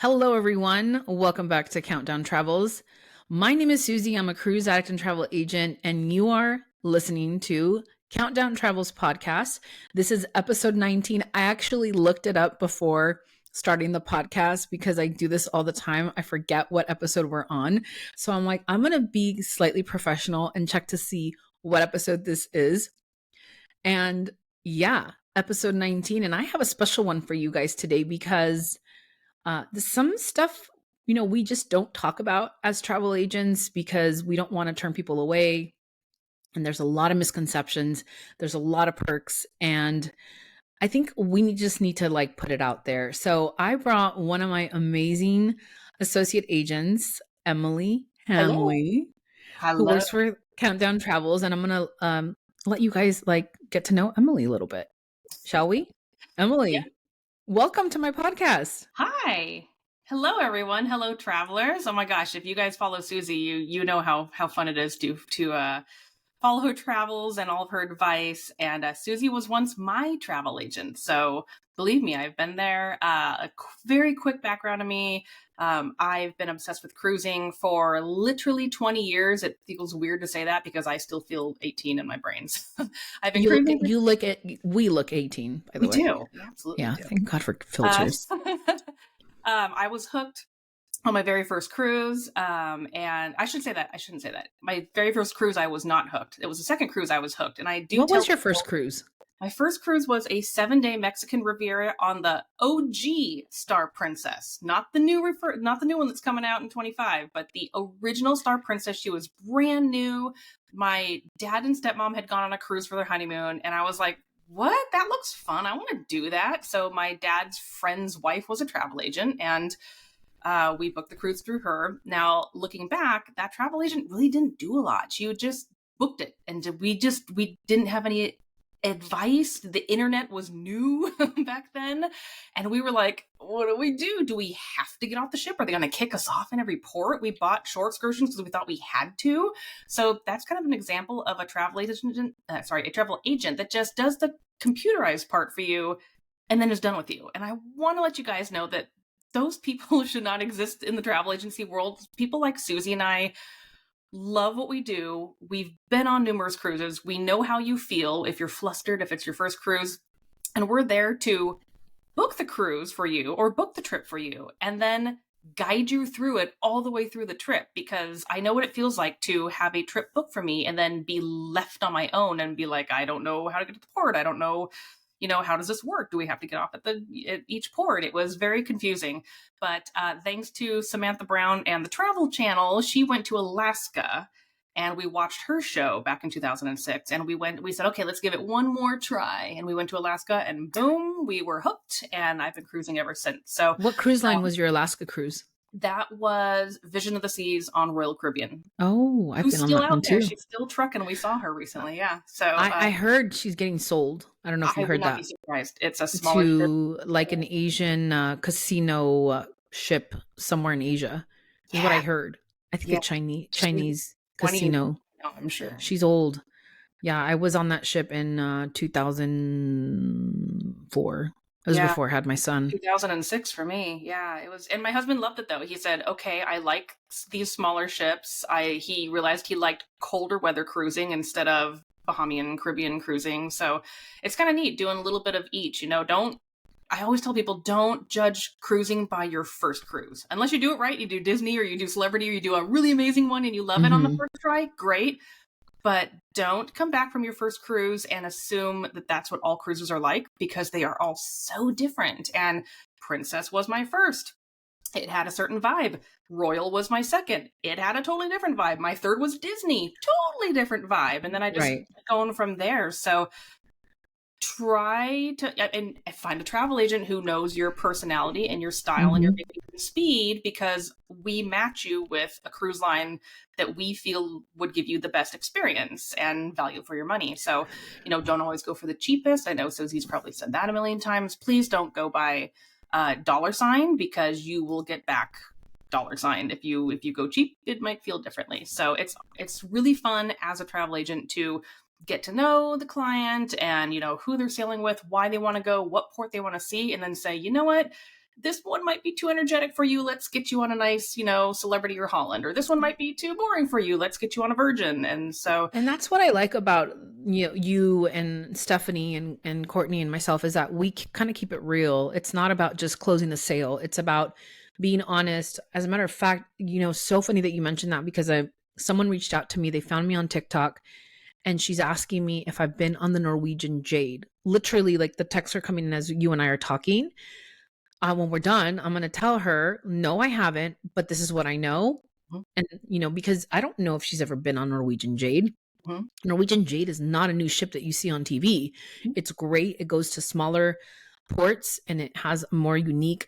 Hello, everyone. Welcome back to Countdown Travels. My name is Susie. I'm a cruise addict and travel agent, and you are listening to Countdown Travels podcast. This is episode 19. I actually looked it up before starting the podcast because I do this all the time. I forget what episode we're on. So I'm like, I'm going to be slightly professional and check to see what episode this is. And yeah, episode 19. And I have a special one for you guys today because some stuff, we just don't talk about as travel agents because we don't want to turn people away. And there's a lot of misconceptions. There's a lot of perks. And I think we just need to put it out there. So I brought one of my amazing associate agents, Emily Hello. Hanley, who Hello. works for Countdown Travels. And I'm going to let you guys get to know Emily a little bit. Shall we? Yeah. Emily, welcome to my podcast. Hi. Hello, everyone. Hello, travelers. Oh my gosh, if you guys follow Susie, you know how fun it is to follow her travels and all of her advice. And Susie was once my travel agent, so believe me, I've been there. Very quick background of me. I've been obsessed with cruising for literally 20 years. It feels weird to say that because I still feel 18 in my brains. I've been cruising. We look 18, by the way. We do. We absolutely Yeah, do. thank God for filters. I was hooked on my very first cruise. And I shouldn't say that. My very first cruise, I was not hooked. It was the second cruise I was hooked. And I do What was your first cruise? My first cruise was a 7-day Mexican Riviera on the OG Star Princess, not the new one that's coming out in 25, but the original Star Princess. She was brand new. My dad and stepmom had gone on a cruise for their honeymoon, and I was like, what? That looks fun. I want to do that. So my dad's friend's wife was a travel agent, and we booked the cruise through her. Now, looking back, that travel agent really didn't do a lot. She just booked it, and we didn't have any advice. The internet was new back then, and we were like, what do we do? Do we have to get off the ship? Are they going to kick us off in every port? We bought shore excursions because we thought we had to. So that's kind of an example of a travel agent that just does the computerized part for you and then is done with you. And I want to let you guys know that those people should not exist in the travel agency world. People like Susie and I love what we do. We've been on numerous cruises. We know how you feel if you're flustered, if it's your first cruise, and we're there to book the cruise for you or book the trip for you and then guide you through it all the way through the trip, because I know what it feels like to have a trip booked for me and then be left on my own and be like, I don't know how to get to the port. I don't know, how does this work? Do we have to get off at each port? It was very confusing. But thanks to Samantha Brown and the Travel Channel, she went to Alaska and we watched her show back in 2006. And we said, okay, let's give it one more try. And we went to Alaska and boom, we were hooked. And I've been cruising ever since. So what cruise line was your Alaska cruise? That was Vision of the Seas on Royal Caribbean. Oh, I've been on that one too. She's still trucking. We saw her recently. Yeah. So I heard she's getting sold. I don't know if you heard that. I would not be surprised. It's a smaller to like an Asian casino ship somewhere in Asia. Is what I heard. I think a Chinese casino. Oh, I'm sure. She's old. Yeah, I was on that ship in 2004. It was before I had my son. 2006 for me. Yeah, it was. And my husband loved it, though. He said, okay, I like these smaller ships. He realized he liked colder weather cruising instead of Bahamian Caribbean cruising. So it's kind of neat doing a little bit of each. I always tell people, don't judge cruising by your first cruise. Unless you do it right, you do Disney or you do Celebrity or you do a really amazing one and you love it on the first try, great. But don't come back from your first cruise and assume that that's what all cruises are like, because they are all so different. And Princess was my first. It had a certain vibe. Royal was my second. It had a totally different vibe. My third was Disney. Totally different vibe. And then I just going from there. So try to and find a travel agent who knows your personality and your style and your speed, because we match you with a cruise line that we feel would give you the best experience and value for your money. So, don't always go for the cheapest. I know Susie's probably said that a million times. Please don't go by $, because you will get back $. If you go cheap, it might feel differently. So it's really fun as a travel agent to get to know the client and, who they're sailing with, why they want to go, what port they want to see, and then say, you know what, this one might be too energetic for you. Let's get you on a nice, Celebrity or Holland. Or this one might be too boring for you. Let's get you on a Virgin. And so, And that's what I like about you and Stephanie and Courtney and myself, is that we kind of keep it real. It's not about just closing the sale. It's about being honest. As a matter of fact, so funny that you mentioned that, because someone reached out to me. They found me on TikTok, and she's asking me if I've been on the Norwegian Jade. Literally, like, the texts are coming in as you and I are talking. When we're done, I'm going to tell her, no, I haven't, but this is what I know. Mhm. And, because I don't know if she's ever been on Norwegian Jade. Mhm. Norwegian Jade is not a new ship that you see on TV. Mhm. It's great. It goes to smaller ports and it has more unique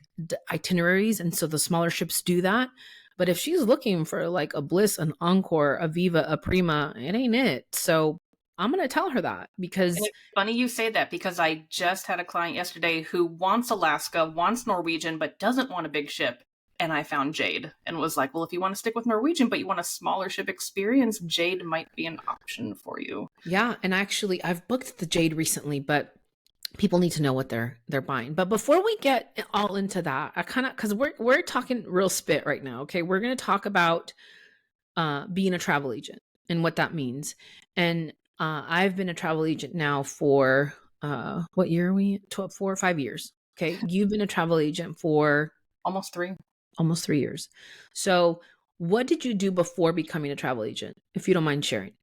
itineraries. And so the smaller ships do that. But if she's looking for like a Bliss, an Encore, a Viva, a Prima, it ain't it. So I'm going to tell her that, because And it's funny you say that, because I just had a client yesterday who wants Alaska, wants Norwegian, but doesn't want a big ship. And I found Jade and was like, well, if you want to stick with Norwegian, but you want a smaller ship experience, Jade might be an option for you. yeah. And actually, I've booked the Jade recently, but people need to know what they're buying. But before we get all into that, I kind of, because we're talking real spit right now. Okay, we're going to talk about being a travel agent and what that means. And I've been a travel agent now for what year are we? 4 or 5 years. Okay, you've been a travel agent for Almost 3. almost 3 years. So, what did you do before becoming a travel agent, if you don't mind sharing?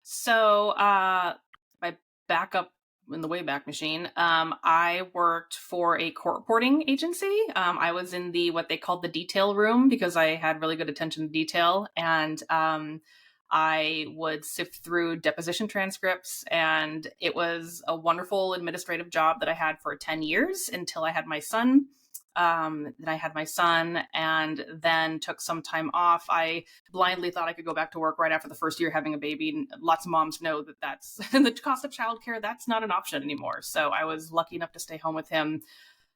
So, my backup in the Wayback Machine, I worked for a court reporting agency. I was in what they called the detail room, because I had really good attention to detail. And I would sift through deposition transcripts. And it was a wonderful administrative job that I had for 10 years until I had my son. Then I had my son, and then took some time off. I blindly thought I could go back to work right after the first year having a baby. And lots of moms know that that's the cost of childcare. That's not an option anymore. So I was lucky enough to stay home with him.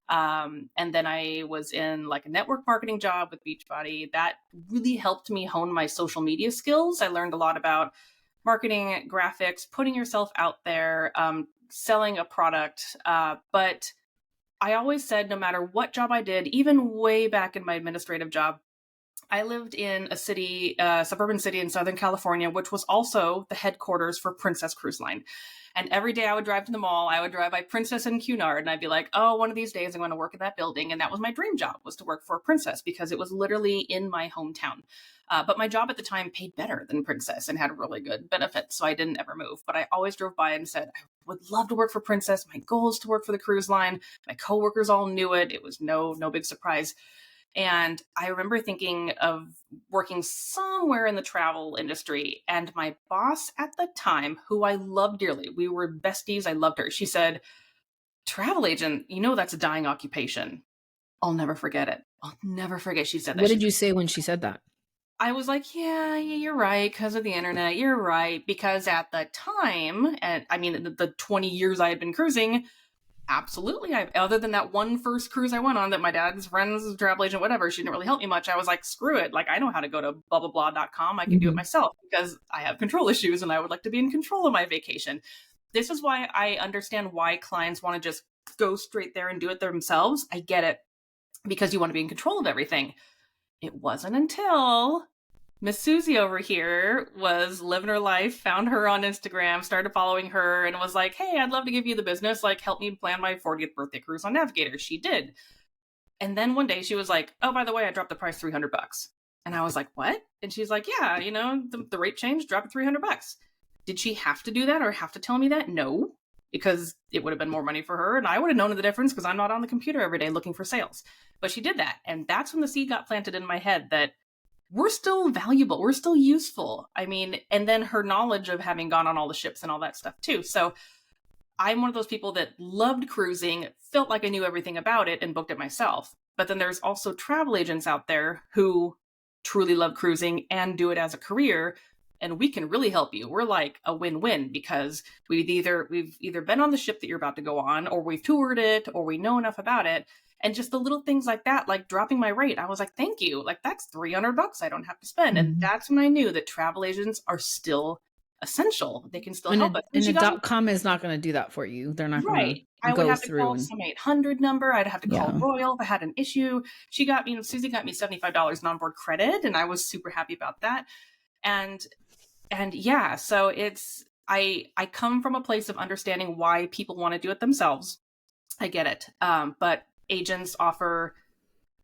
And then I was in like a network marketing job with Beachbody. That really helped me hone my social media skills. I learned a lot about marketing, graphics, putting yourself out there, selling a product. But I always said, no matter what job I did, even way back in my administrative job, I lived in a city, suburban city in Southern California, which was also the headquarters for Princess Cruise Line. And every day I would drive to the mall, I would drive by Princess and Cunard, and I'd be like, oh, one of these days I'm going to work at that building. And that was my dream job, was to work for a Princess, because it was literally in my hometown. But my job at the time paid better than Princess and had really good benefits, so I didn't ever move. But I always drove by and said, I would love to work for Princess. My goal is to work for the cruise line. My coworkers all knew it. It was no big surprise. And I remember thinking of working somewhere in the travel industry. And my boss at the time, who I loved dearly, we were besties, I loved her. She said, travel agent, that's a dying occupation. I'll never forget it. I'll never forget she said that. What did you say when she said that? I was like, yeah, you're right, because of the internet. You're right. Because at the time, and I mean, the 20 years I had been cruising, absolutely. Other than that one first cruise I went on that my dad's friend's travel agent, whatever, she didn't really help me much. I was like, screw it. Like, I know how to go to blah, blah, blah.com. I can do it myself, because I have control issues and I would like to be in control of my vacation. This is why I understand why clients want to just go straight there and do it themselves. I get it, because you want to be in control of everything. It wasn't until Miss Susie over here was living her life, found her on Instagram, started following her, and was like, hey, I'd love to give you the business. Like, help me plan my 40th birthday cruise on Navigator. She did. And then one day she was like, oh, by the way, I dropped the price $300. And I was like, what? And she's like, yeah, the rate changed, drop it $300. Did she have to do that or have to tell me that? No, because it would have been more money for her. And I would have known the difference, because I'm not on the computer every day looking for sales. But she did that. And that's when the seed got planted in my head that we're still valuable. We're still useful. I mean, and then her knowledge of having gone on all the ships and all that stuff too. So I'm one of those people that loved cruising, felt like I knew everything about it, and booked it myself. But then there's also travel agents out there who truly love cruising and do it as a career. And we can really help you. We're like a win-win, because we've either been on the ship that you're about to go on, or we've toured it, or we know enough about it. And just the little things like that, like dropping my rate, I was like, thank you. Like, that's $300 I don't have to spend. And that's when I knew that travel agents are still essential. They can still And help us. And she a got me .com is not going to do that for you. They're not going right. to I would go have to through call and some 800 number. I'd have to call yeah. Royal if I had an issue. She got me, Susie got me $75 in onboard credit, and I was super happy about that. And yeah, so it's I come from a place of understanding why people want to do it themselves. I get it. But agents offer,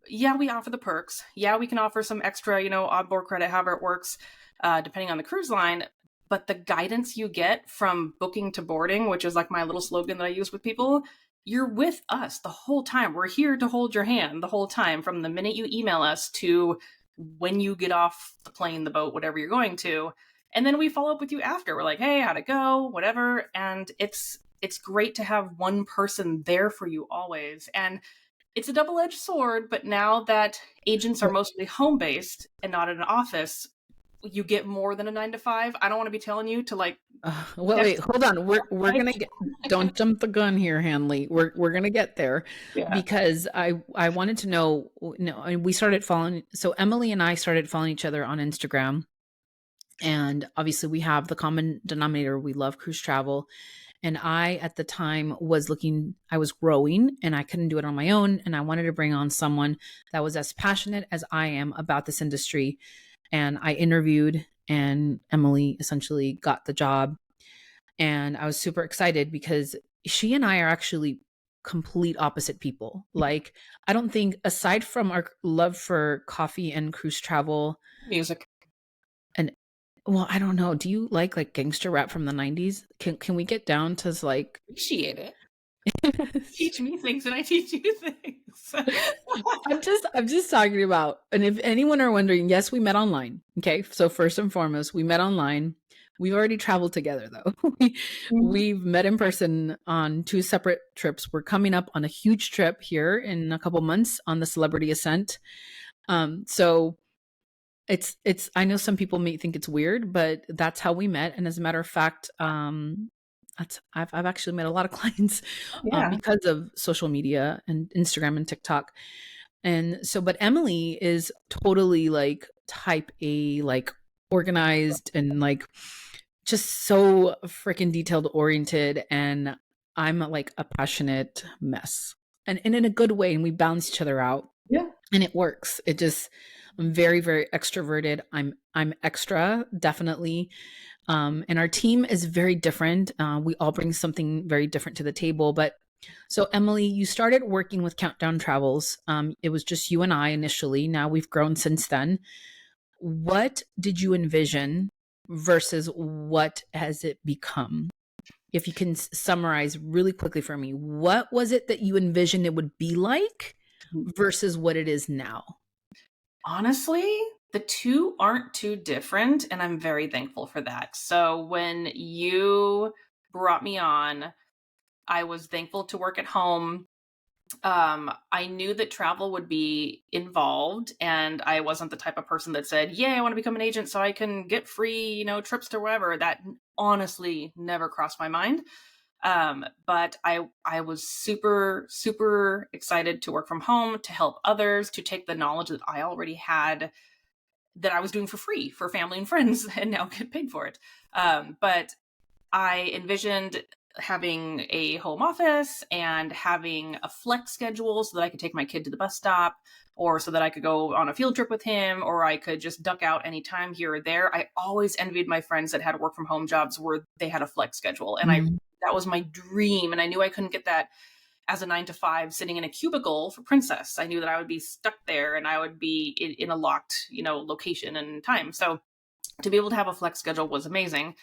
yeah, we offer the perks. Yeah, we can offer some extra, onboard credit, however it works, depending on the cruise line. But the guidance you get from booking to boarding, which is like my little slogan that I use with people, you're with us the whole time. We're here to hold your hand the whole time, from the minute you email us to when you get off the plane, the boat, whatever you're going to. And then we follow up with you after. We're like, hey, how'd it go? Whatever. And it's great to have one person there for you always. And it's a double-edged sword, but now that agents are mostly home-based and not in an office, you get more than a 9 to 5. I don't want to be telling you to like. Wait, hold on. We're gonna get. Don't jump the gun here, Hanley. We're gonna get there, Yeah. because I wanted to know. No, we started following. So Emily and I started following each other on Instagram, and obviously we have the common denominator. We love cruise travel. And I, at the time, I was growing and I couldn't do it on my own. And I wanted to bring on someone that was as passionate as I am about this industry. And I interviewed, and Emily essentially got the job. And I was super excited because she and I are actually complete opposite people. Like, I don't think, aside from our love for coffee and cruise travel, Music. and well, I don't know. Do you like gangster rap from the 90s? Can we get down to like Appreciate it. Teach me things and I teach you things. I'm just talking about, and if anyone are wondering, yes, we met online. Okay. So first and foremost, we met online. We've already traveled together though. We've met in person on 2 separate trips. We're coming up on a huge trip here in a couple months on the Celebrity Ascent. So it's I know some people may think it's weird, but that's how we met. And as a matter of fact, I've actually met a lot of clients Yeah. because of social media and Instagram and TikTok. And so, but Emily is totally like type A, like organized and like just so freaking detailed oriented. And I'm like a passionate mess, and in a good way. And we balance each other out. Yeah. And it works. I'm very, very extroverted. I'm extra, definitely. And our team is very different. We all bring something very different to the table. But so, Emily, you started working with Countdown Travels. It was just you and I initially. Now we've grown since then. What did you envision versus what has it become? If you can summarize really quickly for me, what was it that you envisioned it would be like versus what it is now? Honestly, the two aren't too different, and I'm very thankful for that. So when you brought me on, I was thankful to work at home. I knew that travel would be involved, and I wasn't the type of person that said, "Yeah, I want to become an agent so I can get free, trips to wherever." That honestly never crossed my mind. But I was super, super excited to work from home, to help others, to take the knowledge that I already had that I was doing for free for family and friends and now get paid for it. But I envisioned having a home office and having a flex schedule so that I could take my kid to the bus stop, or so that I could go on a field trip with him, or I could just duck out anytime here or there. I always envied my friends that had work from home jobs where they had a flex schedule. And that was my dream. And I knew I couldn't get that as a 9 to 5 sitting in a cubicle for Princess. I knew that I would be stuck there and I would be in a locked, location and time. So to be able to have a flex schedule was amazing.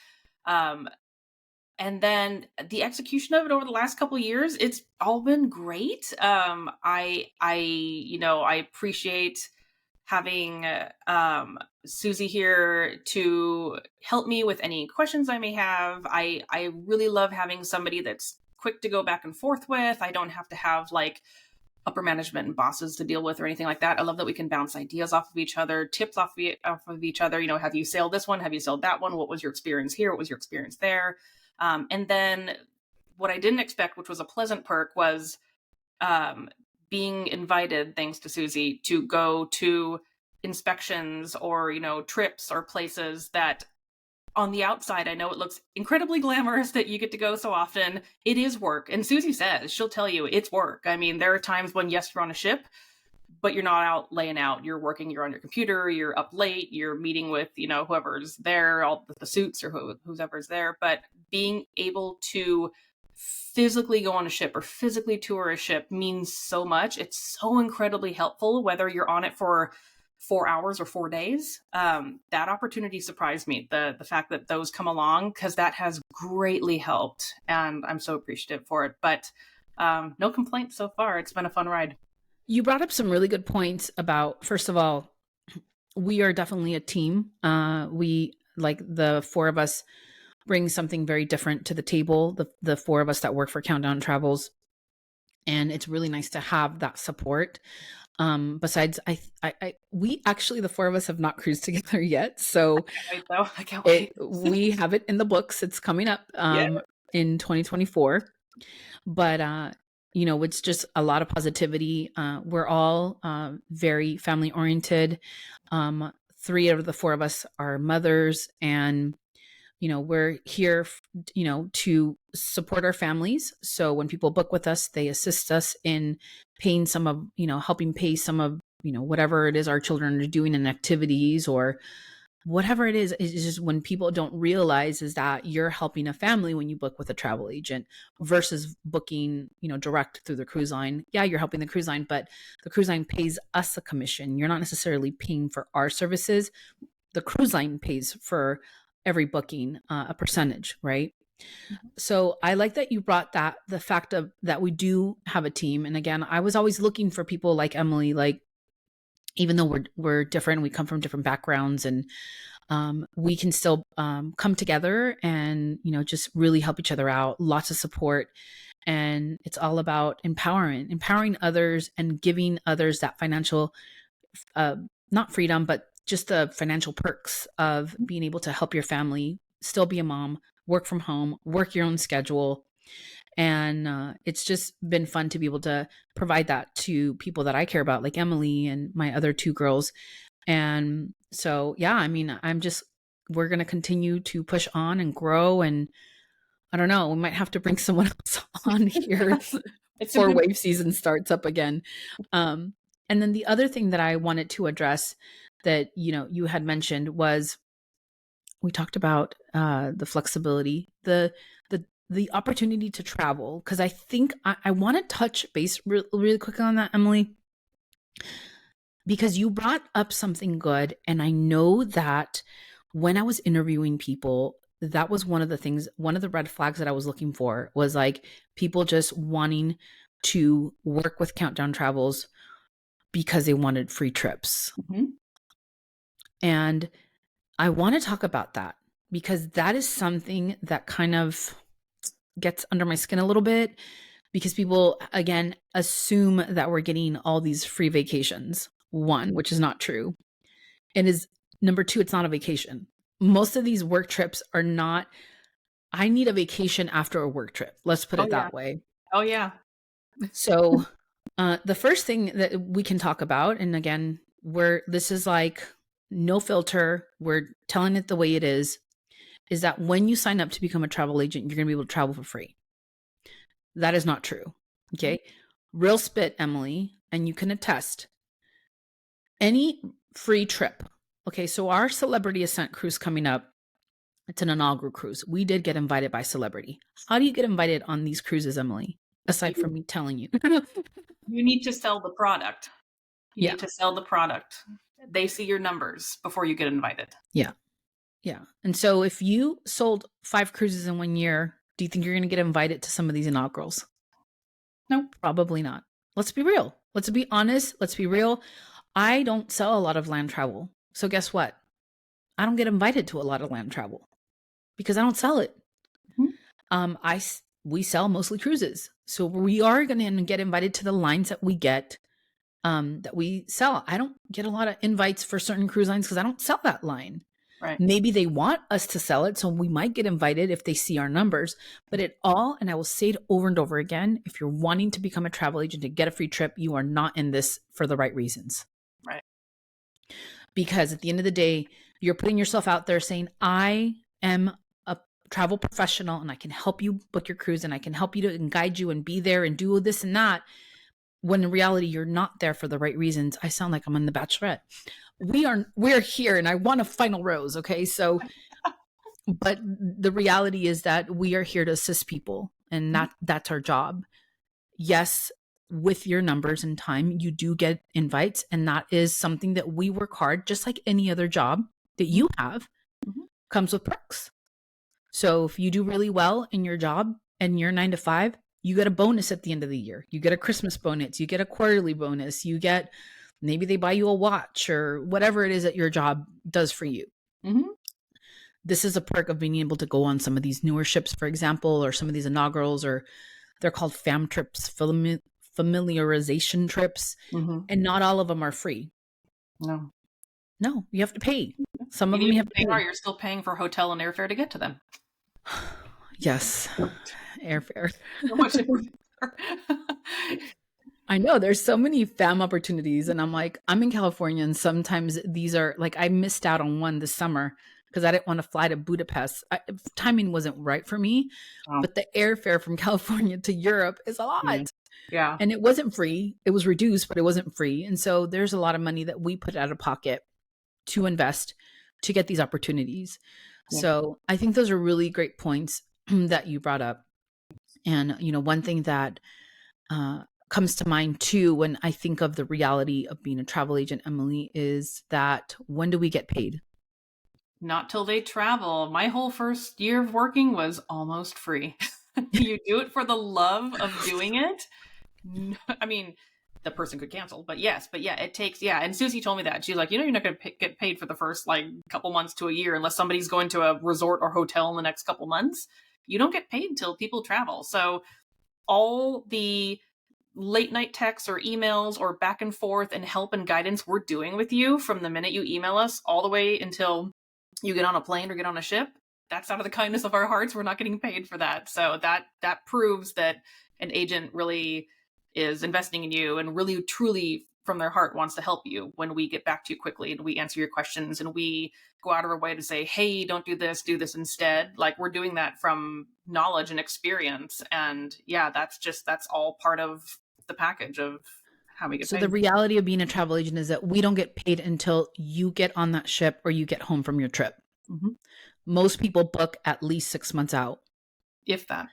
And then the execution of it over the last couple of years, it's all been great. I appreciate having Susie here to help me with any questions I may have. I really love having somebody that's quick to go back and forth with. I don't have to have like upper management and bosses to deal with or anything like that. I love that we can bounce ideas off of each other, tips off of each other. Have you sailed this one? Have you sailed that one? What was your experience here? What was your experience there? And then what I didn't expect, which was a pleasant perk, was being invited, thanks to Susie, to go to inspections or, trips or places that on the outside, I know it looks incredibly glamorous that you get to go so often. It is work. And Susie says, she'll tell you it's work. I mean, there are times when, yes, you're on a ship, but you're not out laying out. You're working, you're on your computer, you're up late, you're meeting with, whoever's there, all the suits or whoever's there. But being able to physically go on a ship or physically tour a ship means so much. It's so incredibly helpful, whether you're on it for 4 hours or 4 days. That opportunity surprised me. The fact that those come along, because that has greatly helped, and I'm so appreciative for it. But no complaints so far. It's been a fun ride. You brought up some really good points about, first of all, we are definitely a team. We, like, the four of us bring something very different to the table, the four of us that work for Countdown Travels. And it's really nice to have that support. Besides, we actually, the four of us have not cruised together yet. So I can't wait. We have it in the books. It's coming up in 2024. But, it's just a lot of positivity. We're all very family oriented. 3 out of the 4 of us are mothers, and we're here, to support our families. So when people book with us, they assist us in paying some of, helping pay some of, whatever it is our children are doing in activities or whatever it is. It's just when people don't realize is that you're helping a family when you book with a travel agent versus booking, direct through the cruise line. Yeah, you're helping the cruise line, but the cruise line pays us a commission. You're not necessarily paying for our services. The cruise line pays for every booking, a percentage, right? Mm-hmm. So I like that you brought the fact of that we do have a team. And again, I was always looking for people like Emily, like, even though we're different, we come from different backgrounds, and we can still come together and, just really help each other out, lots of support. And it's all about empowering others and giving others that financial, not freedom, but just the financial perks of being able to help your family, still be a mom, work from home, work your own schedule. And it's just been fun to be able to provide that to people that I care about, like Emily and my other 2 girls. And so, yeah, I mean, we're going to continue to push on and grow. And I don't know, we might have to bring someone else on here before wave season starts up again. And then the other thing that I wanted to address that, you had mentioned was, we talked about the flexibility, the opportunity to travel. Because I think I want to touch base really quick on that, Emily, because you brought up something good. And I know that when I was interviewing people, that was one of the red flags that I was looking for, was like people just wanting to work with Countdown Travels because they wanted free trips. Mm-hmm. And I want to talk about that, because that is something that kind of gets under my skin a little bit, because people, again, assume that we're getting all these free vacations. 1, which is not true. And is number 2, it's not a vacation. Most of these work trips are not. I need a vacation after a work trip. Let's put it that way. Oh, yeah. So the first thing that we can talk about, and again, this is like no filter, we're telling it the way it is that when you sign up to become a travel agent, you're going to be able to travel for free. That is not true. Okay. Real spit, Emily, and you can attest. Any free trip. Okay. So our Celebrity Ascent cruise coming up, it's an inaugural cruise. We did get invited by celebrity. How do you get invited on these cruises, Emily? Aside from me telling you. You need to sell the product. You need to sell the product. They see your numbers before you get invited. Yeah. Yeah. And so if you sold 5 cruises in 1 year, do you think you're going to get invited to some of these inaugurals? No, probably not. Let's be real. Let's be honest. Let's be real. I don't sell a lot of land travel. So guess what? I don't get invited to a lot of land travel because I don't sell it. Mm-hmm. We sell mostly cruises. So we are going to get invited to the lines that we get, that we sell. I don't get a lot of invites for certain cruise lines because I don't sell that line. Right. Maybe they want us to sell it, so we might get invited if they see our numbers. But and I will say it over and over again, if you're wanting to become a travel agent to get a free trip, you are not in this for the right reasons. Right. Because at the end of the day, you're putting yourself out there saying, I am a travel professional and I can help you book your cruise and I can help you to and guide you and be there and do this and that, when in reality you're not there for the right reasons. I sound like I'm on The Bachelorette. We're here and I want a final rose. Okay. So, but the reality is that we are here to assist people and that's our job. Yes, with your numbers and time, you do get invites. And that is something that we work hard, just like any other job that you have, comes with perks. So if you do really well in your job and you're 9 to 5, you get a bonus at the end of the year. You get a Christmas bonus, you get a quarterly bonus, you get, maybe they buy you a watch or whatever it is that your job does for you. This is a perk of being able to go on some of these newer ships, for example, or some of these inaugurals, or they're called fam trips, familiarization trips. And not all of them are free. No, you have to pay. Some of them you have to pay. You're still paying for hotel and airfare to get to them. Yes, airfare. I know there's so many fam opportunities, and I'm like, I'm in California, and sometimes these are like, I missed out on one this summer because I didn't want to fly to Budapest. Timing wasn't right for me, but the airfare from California to Europe is a lot. Yeah. And it wasn't free. It was reduced, but it wasn't free. And so there's a lot of money that we put out of pocket to invest to get these opportunities. Yeah. So I think those are really great points that you brought up. And, you know, one thing that comes to mind too, when I think of the reality of being a travel agent, Emily, is that when do we get paid? Not till they travel. My whole first year of working was almost free. You do it for the love of doing it. I mean, the person could cancel, but yeah, it takes, And Susie told me that. She's like, you know, you're not going to get paid for the first like couple months to a year unless somebody's going to a resort or hotel in the next couple months. You don't get paid until people travel. So all the late night texts or emails or back and forth and help and guidance we're doing with you from the minute you email us all the way until you get on a plane or get on a ship, that's out of the kindness of our hearts. We're not getting paid for that. So that proves that an agent really is investing in you and really truly from their heart wants to help you when we get back to you quickly and we answer your questions and we go out of our way to say, hey, don't do this instead. Like we're doing that from knowledge and experience. And yeah, that's all part of the package of how we get paid. So the reality of being a travel agent is that we don't get paid until you get on that ship or you get home from your trip. Most people book at least 6 months out. If that.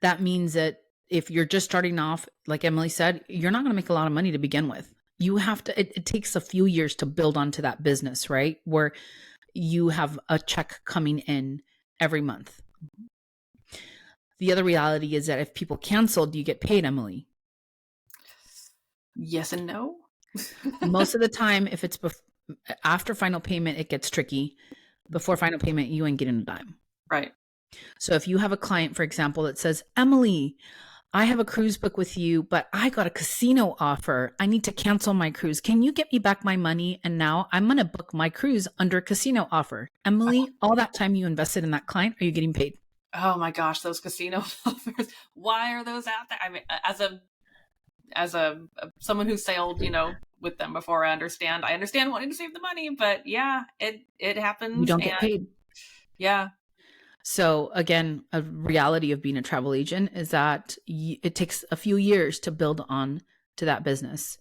That means that if you're just starting off, like Emily said, you're not going to make a lot of money to begin with. You have to, it takes a few years to build onto that business, right? Where you have a check coming in every month. The other reality is that if people cancel, do you get paid, Emily? Yes and no. Most of the time, if it's after final payment, it gets tricky. Before final payment, you ain't getting a dime. Right. So if you have a client, for example, that says, Emily, I have a cruise book with you, but I got a casino offer. I need to cancel my cruise. Can you get me back my money? And now I'm going to book my cruise under a casino offer. Emily, all that time you invested in that client, are you getting paid? Oh my gosh, those casino offers. Why are those out there? I mean, as a someone who sailed, you know, with them before, I understand wanting to save the money, but yeah, it happens. You don't get paid. Yeah. So again, a reality of being a travel agent is that it takes a few years to build on to that business.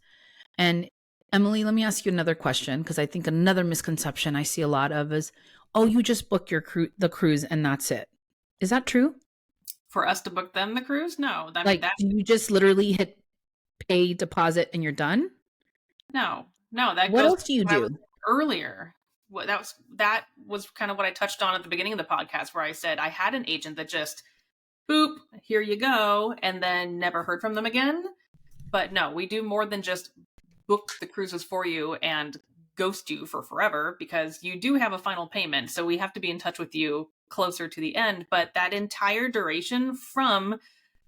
And Emily, let me ask you another question, because I think another misconception I see a lot of is, oh, you just book the cruise and that's it. Is that true? For us to book them the cruise? No. Do you just literally hit pay deposit and you're done? No. What else do you do? Earlier. That was kind of what I touched on at the beginning of the podcast, where I said I had an agent that just boop, here you go, and then never heard from them again. But no, we do more than just book the cruises for you and ghost you for forever, because you do have a final payment. So we have to be in touch with you closer to the end. But that entire duration from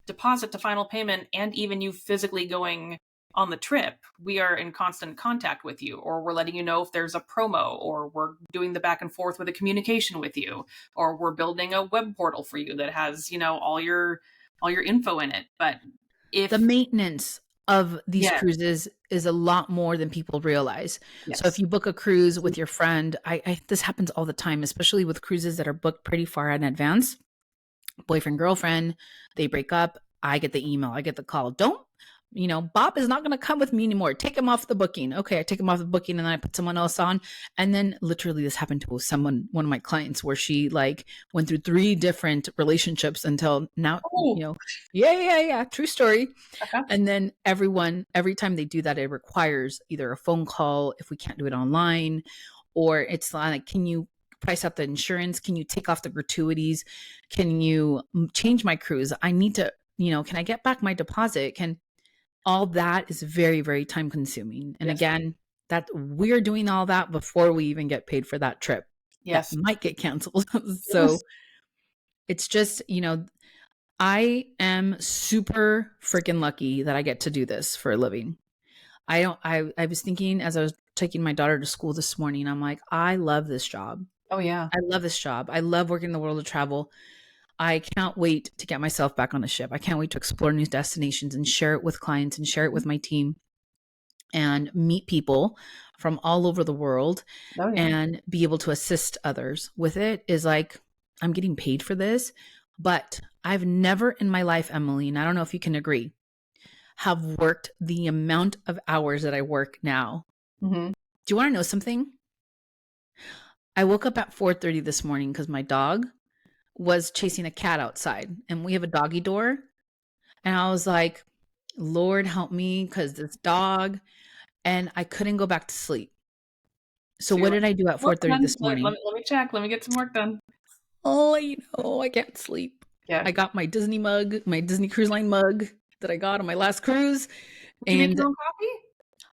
deposit to final payment, and even you physically going on the trip, we are in constant contact with you, or we're letting you know if there's a promo, or we're doing the back and forth with the communication with you, or we're building a web portal for you that has, you know, all your info in it. But if the maintenance of these Yes. cruises is a lot more than people realize. So if Yes. you book a cruise with your friend, this happens all the time, especially with cruises that are booked pretty far in advance. Boyfriend, girlfriend, they break up. I get the email, I get the call. Don't, Bob is not going to come with me anymore. Take him off the booking. Okay, I take him off the booking and then I put someone else on. And then literally this happened to one of my clients, where she like went through 3 different relationships until now, Oh, yeah, true story. okay. And then every time they do that, it requires either a phone call if we can't do it online, or it's like, can you price out the insurance? Can you take off the gratuities? Can you change my cruise? I need to, can I get back my deposit? All that is very, very time consuming. And Yes. again, that we're doing all that before we even get paid for that trip that Yes. might get canceled. So Yes. it's just, I am super freaking lucky that I get to do this for a living. I was thinking as I was taking my daughter to school this morning, I'm like, I love this job. Oh yeah. I love this job. I love working in the world of travel. I can't wait to get myself back on a ship. I can't wait to explore new destinations and share it with clients and share it with my team and meet people from all over the world Oh yeah. and be able to assist others with it. Is like, I'm getting paid for this, but I've never in my life, Emily, and I don't know if you can agree, have worked the amount of hours that I work now. Mm-hmm. Do you want to know something? I woke up at 4:30 this morning because my dog was chasing a cat outside, and we have a doggy door. And I was like, Lord help me, because this dog, and I couldn't go back to sleep. So So what you're like, did I do at work 4:30 done. this Let, let morning? me let me check. Let me get some work done. Oh, I can't sleep. Yeah. I got my Disney mug, my Disney Cruise Line mug that I got on my last cruise, Did you make and your own coffee?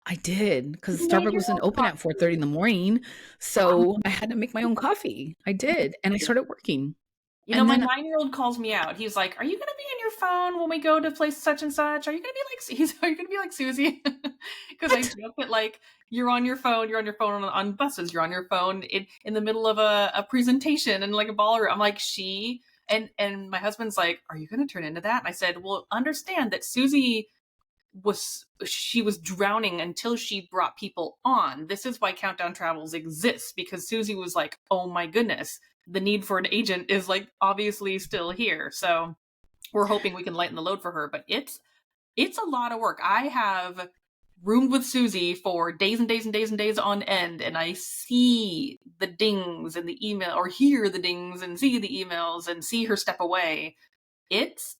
I did, because You made Starbucks your wasn't own open at 4:30 in coffee. the morning, Wow. so I had to make my own coffee. I did, and I started working. You know, And my then 9-year-old calls me out. He's like, "Are you going to be on your phone when we go to place such and such? Are you going to be like Are you going to be like Susie?" Because I what? joke that like you're on your phone, on buses, you're on your phone in the middle of a presentation and like a ballroom. I'm like, and my husband's like, "Are you going to turn into that?" And I said, "Well, understand that Susie was drowning until she brought people on. This is why Countdown Travels exists, because Susie was like, oh my goodness, the need for an agent is like obviously still here. So we're hoping we can lighten the load for her, but it's a lot of work. I have roomed with Susie for days and days and days and days on end, and I see the dings in the email, or hear the dings and see the emails and see her step away. It's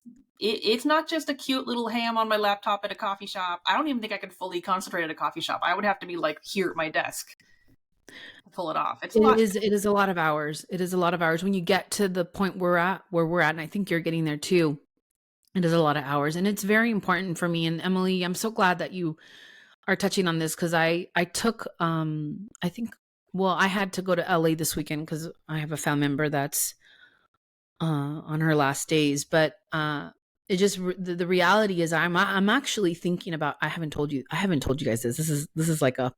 not just a cute little ham on my laptop at a coffee shop. I don't even think I could fully concentrate at a coffee shop. I would have to be like here at my desk to pull it off. It's a lot. It is a lot of hours. It is a lot of hours when you get to the point where we're at, and I think you're getting there too. It is a lot of hours, and it's very important for me. And Emily, I'm so glad that you are touching on this, because I took I think, well, I had to go to LA this weekend because I have a family member that's on her last days. But it just the reality is I'm actually thinking about, I haven't told you guys this. This is like a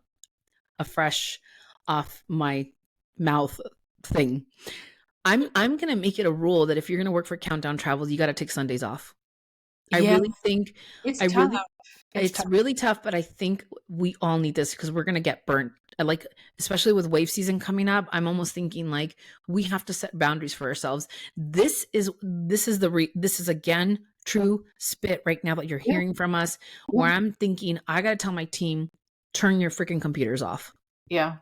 fresh off my mouth thing. I'm gonna make it a rule that if you're gonna work for Countdown Travels, you got to take Sundays off. I Yeah, really think it's I tough. really It's it's tough. really tough, but I think we all need this because we're gonna get burnt. Like, especially with wave season coming up, I'm almost thinking like we have to set boundaries for ourselves. This is again true spit right now that you're Yeah, hearing from us, yeah, where I'm thinking I gotta tell my team, turn your freaking computers off. yeah.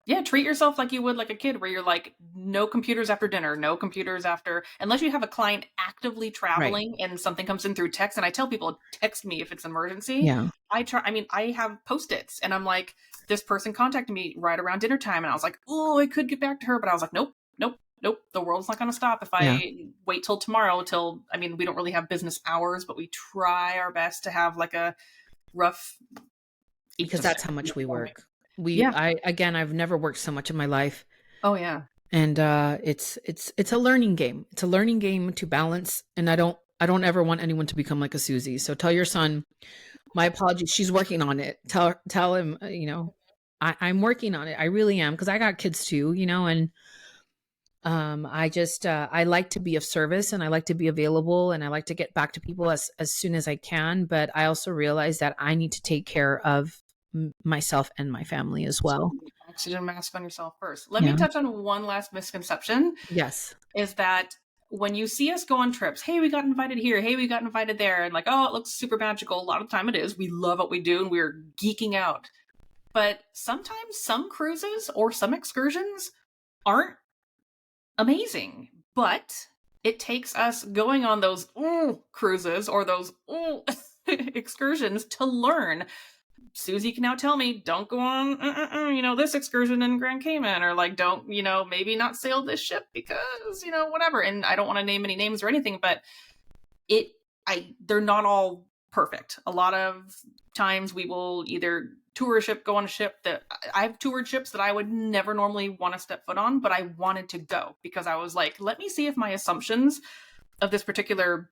Yeah, treat yourself like you would like a kid, where you're like, no computers after dinner, no computers after, unless you have a client actively Right. traveling and something comes in through text. And I tell people, text me if it's an emergency. Yeah. I mean, I have post-its and I'm like, this person contacted me right around dinner time. And I was like, oh, I could get back to her. But I was like, nope, nope, nope. The world's not going to stop if Yeah. I wait till tomorrow. I mean, we don't really have business hours, but we try our best to have like a rough 8 Because to that's 6 how in the much we morning. work. Yeah. I've never worked so much in my life. Oh, yeah. And it's a learning game. It's a learning game to balance. And I don't ever want anyone to become like a Susie. So tell your son, my apologies. She's working on it. Tell him, I'm working on it. I really am, because I got kids too, and I like to be of service, and I like to be available, and I like to get back to people as soon as I can. But I also realize that I need to take care of myself and my family as well. Oxygen mask on yourself first. Let me Yeah. touch on one last misconception. Yes. Is that when you see us go on trips, hey, we got invited here, hey, we got invited there, and like, oh, it looks super magical. A lot of the time it is. We love what we do and we're geeking out. But sometimes some cruises or some excursions aren't amazing. But it takes us going on those cruises or those excursions to learn. Susie can now tell me, don't go on, this excursion in Grand Cayman, or like, don't, maybe not sail this ship because, whatever. And I don't want to name any names or anything, but they're not all perfect. A lot of times we will either tour a ship, go on a ship that I've toured ships that I would never normally want to step foot on, but I wanted to go because I was like, let me see if my assumptions of this particular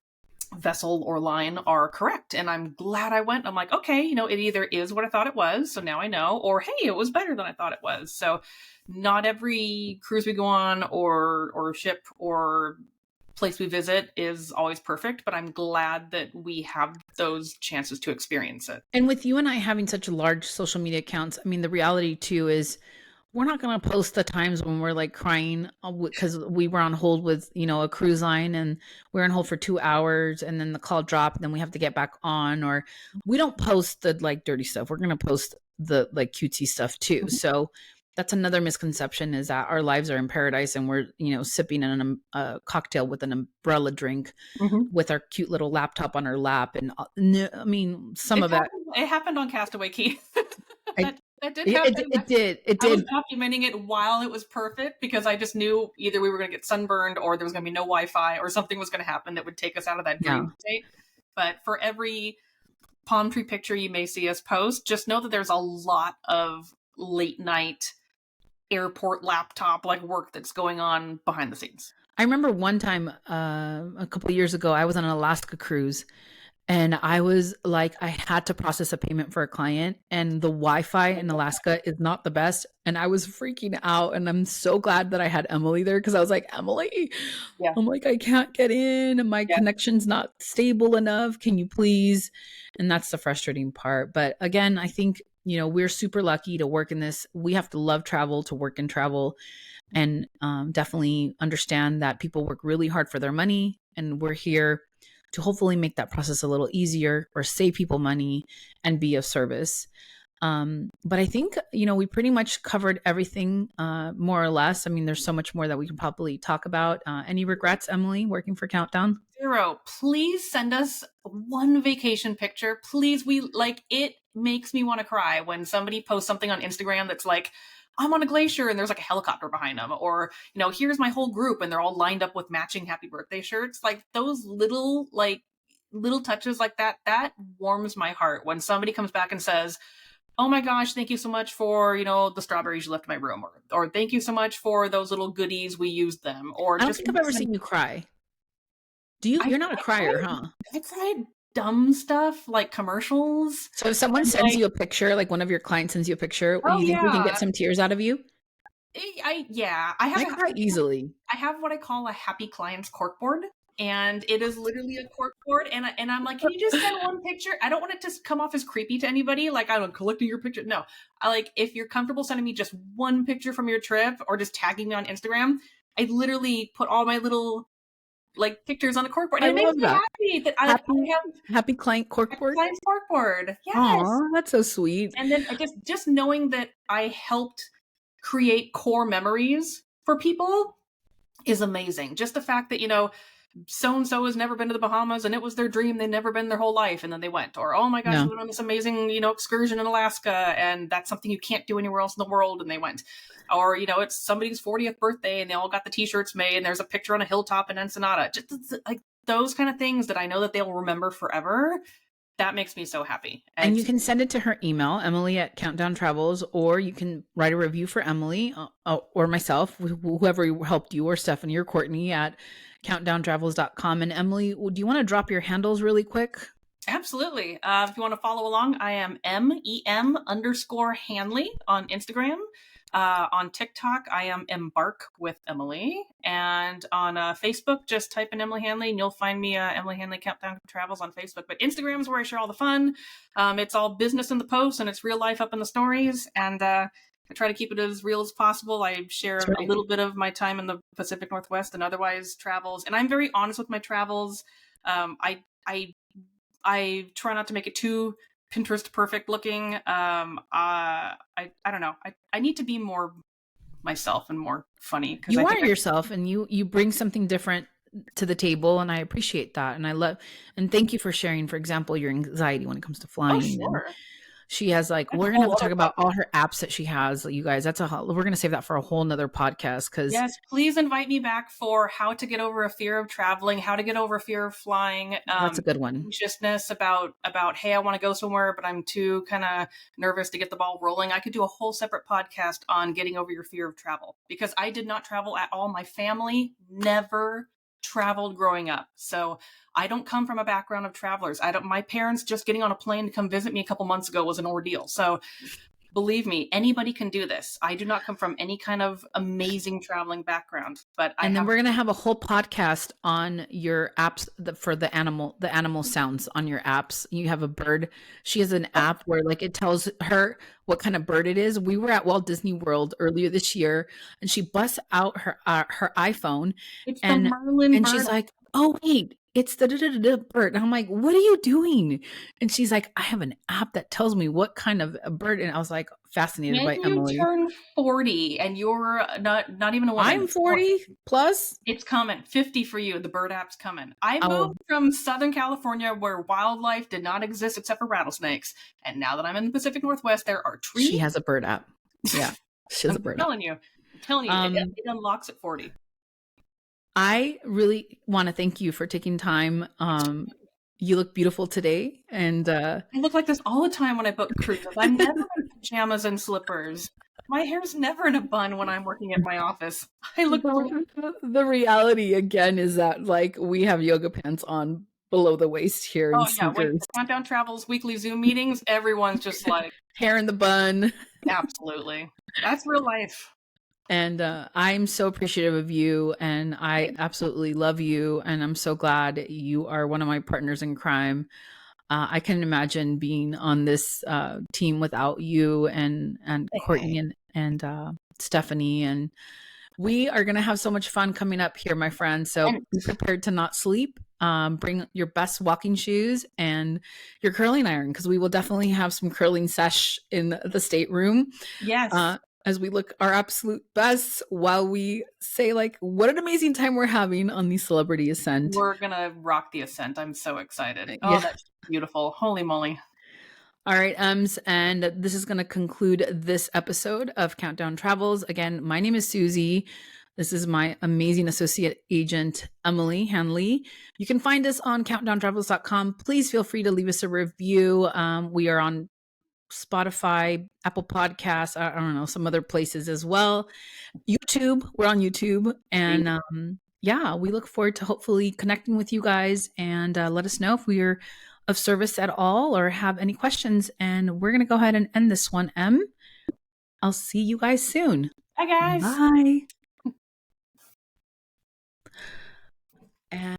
vessel or line are correct. And I'm glad I went. I'm like, okay, it either is what I thought it was, so now I know, or hey, it was better than I thought it was. So not every cruise we go on or ship or place we visit is always perfect, but I'm glad that we have those chances to experience it. And with you and I having such large social media accounts, I mean, the reality too is we're not going to post the times when we're like crying because we were on hold with, a cruise line and we're on hold for 2 hours and then the call dropped and then we have to get back on, or we don't post the like dirty stuff. We're going to post the like cutesy stuff too. Mm-hmm. So that's another misconception, is that our lives are in paradise and we're, sipping in a cocktail with an umbrella drink with our cute little laptop on our lap. And I mean, it happened on Castaway Cay. That did happen. It did. I was documenting it while it was perfect because I just knew either we were going to get sunburned or there was going to be no Wi-Fi or something was going to happen that would take us out of that dream state. But for every palm tree picture you may see us post, just know that there's a lot of late night airport laptop like work that's going on behind the scenes. I remember one time a couple of years ago, I was on an Alaska cruise. And I was like, I had to process a payment for a client, and the Wi-Fi in Alaska is not the best. And I was freaking out. And I'm so glad that I had Emily there, because I was like, Emily, I'm like, I can't get in and my connection's not stable enough. Can you please? And that's the frustrating part. But again, I think, we're super lucky to work in this. We have to love travel to work in travel, and definitely understand that people work really hard for their money. And we're here to hopefully make that process a little easier or save people money and be of service. But I think, we pretty much covered everything, more or less. I mean, there's so much more that we can probably talk about. Any regrets, Emily, working for Countdown? Zero. Please send us one vacation picture. Please. It makes me want to cry when somebody posts something on Instagram that's like, I'm on a glacier and there's like a helicopter behind them, or, here's my whole group and they're all lined up with matching happy birthday shirts. Like those little touches like that warms my heart when somebody comes back and says, oh my gosh, thank you so much for, the strawberries you left in my room, or thank you so much for those little goodies, we used them. Or I don't think I've ever seen you cry. Do you? You're not a crier, huh? I cried dumb stuff like commercials. So if someone sends you a picture, like one of your clients sends you a picture, you think we can get some tears out of you? I cry easily. I have what I call a happy client's corkboard, and it is literally a corkboard. And I'm like, can you just send one picture? I don't want it to come off as creepy to anybody. Like, I'm collecting your picture. No, if you're comfortable sending me just one picture from your trip or just tagging me on Instagram, I literally put all my little pictures on the corkboard. And it makes me happy that I have happy client corkboard. Client's corkboard. Yes. Aww, that's so sweet. And then just knowing that I helped create core memories for people is amazing. Just the fact that, so-and-so has never been to the Bahamas and it was their dream. They'd never been their whole life. And then they went. Or, oh my gosh, we went on this amazing, excursion in Alaska. And that's something you can't do anywhere else in the world. And they went. Or, it's somebody's 40th birthday and they all got the t-shirts made and there's a picture on a hilltop in Ensenada. Just like those kind of things that I know that they'll remember forever. That makes me so happy. And you can send it to her email, Emily@Countdown Travels, or you can write a review for Emily or myself, whoever helped you, or Stephanie or Courtney at countdowntravels.com. And Emily, do you want to drop your handles really quick? Absolutely. If you want to follow along, I am MEM_Hanley on Instagram. On TikTok, I am Embark with Emily. And on Facebook, just type in Emily Hanley and you'll find me, Emily Hanley Countdown Travels on Facebook. But Instagram is where I share all the fun. It's all business in the posts and it's real life up in the stories. And I try to keep it as real as possible. I share a little bit of my time in the Pacific Northwest and otherwise travels. And I'm very honest with my travels. I try not to make it too Pinterest perfect looking. I don't know. I need to be more myself and more funny. You are yourself and you bring something different to the table, and I appreciate that. And thank you for sharing, for example, your anxiety when it comes to flying. Oh, sure. She has we're going to talk about all her apps that she has, you guys. We're going to save that for a whole nother podcast. Yes, please invite me back for how to get over a fear of traveling, how to get over a fear of flying. That's a good one. Anxiousness about, hey, I want to go somewhere, but I'm too kind of nervous to get the ball rolling. I could do a whole separate podcast on getting over your fear of travel because I did not travel at all. My family never traveled growing up. So I don't come from a background of travelers. My parents just getting on a plane to come visit me a couple months ago was an ordeal. So believe me, anybody can do this. I do not come from any kind of amazing traveling background, but then we're going to have a whole podcast on your apps for the animal sounds on your apps. You have a bird. She has an app where it tells her what kind of bird it is. We were at Walt Disney World earlier this year and she busts out her iPhone it's the Merlin and bird. She's like, oh wait, it's the bird. And I'm like, what are you doing? And she's like, I have an app that tells me what kind of a bird. And I was like, fascinated by Emily. You turn 40 and you're not even a woman. I'm 40 plus. It's coming. 50 for you. The bird app's coming. I moved from Southern California where wildlife did not exist except for rattlesnakes. And now that I'm in the Pacific Northwest, there are trees. She has a bird app. Yeah. She has a bird app. I'm telling you, it unlocks at 40. I really want to thank you for taking time. You look beautiful today. And I look like this all the time when I book cruises. I'm never in pajamas and slippers. My hair's never in a bun when I'm working at my office. I look. The reality again is that we have yoga pants on below the waist here. Oh yeah, when Countdown Travels weekly Zoom meetings, everyone's just like hair in the bun. Absolutely, that's real life. And I'm so appreciative of you, and I absolutely love you, and I'm so glad you are one of my partners in crime. I can imagine being on this team without you and Courtney and Stephanie, and we are going to have so much fun coming up here, my friend. So be prepared to not sleep. Bring your best walking shoes and your curling iron, because we will definitely have some curling sesh in the stateroom. Yes. As we look our absolute best while we say what an amazing time we're having on the Celebrity Ascent. We're going to rock the ascent. I'm so excited. Oh, that's beautiful. Holy moly. All right, and this is going to conclude this episode of Countdown Travels. Again, my name is Susie. This is my amazing associate agent, Emily Hanley. You can find us on countdowntravels.com. Please feel free to leave us a review. We are on Spotify, Apple Podcasts, I don't know, some other places as well. YouTube, we're on YouTube. And we look forward to hopefully connecting with you guys, and let us know if we are of service at all or have any questions. And we're going to go ahead and end this one, Em. I'll see you guys soon. Bye, guys. Bye. And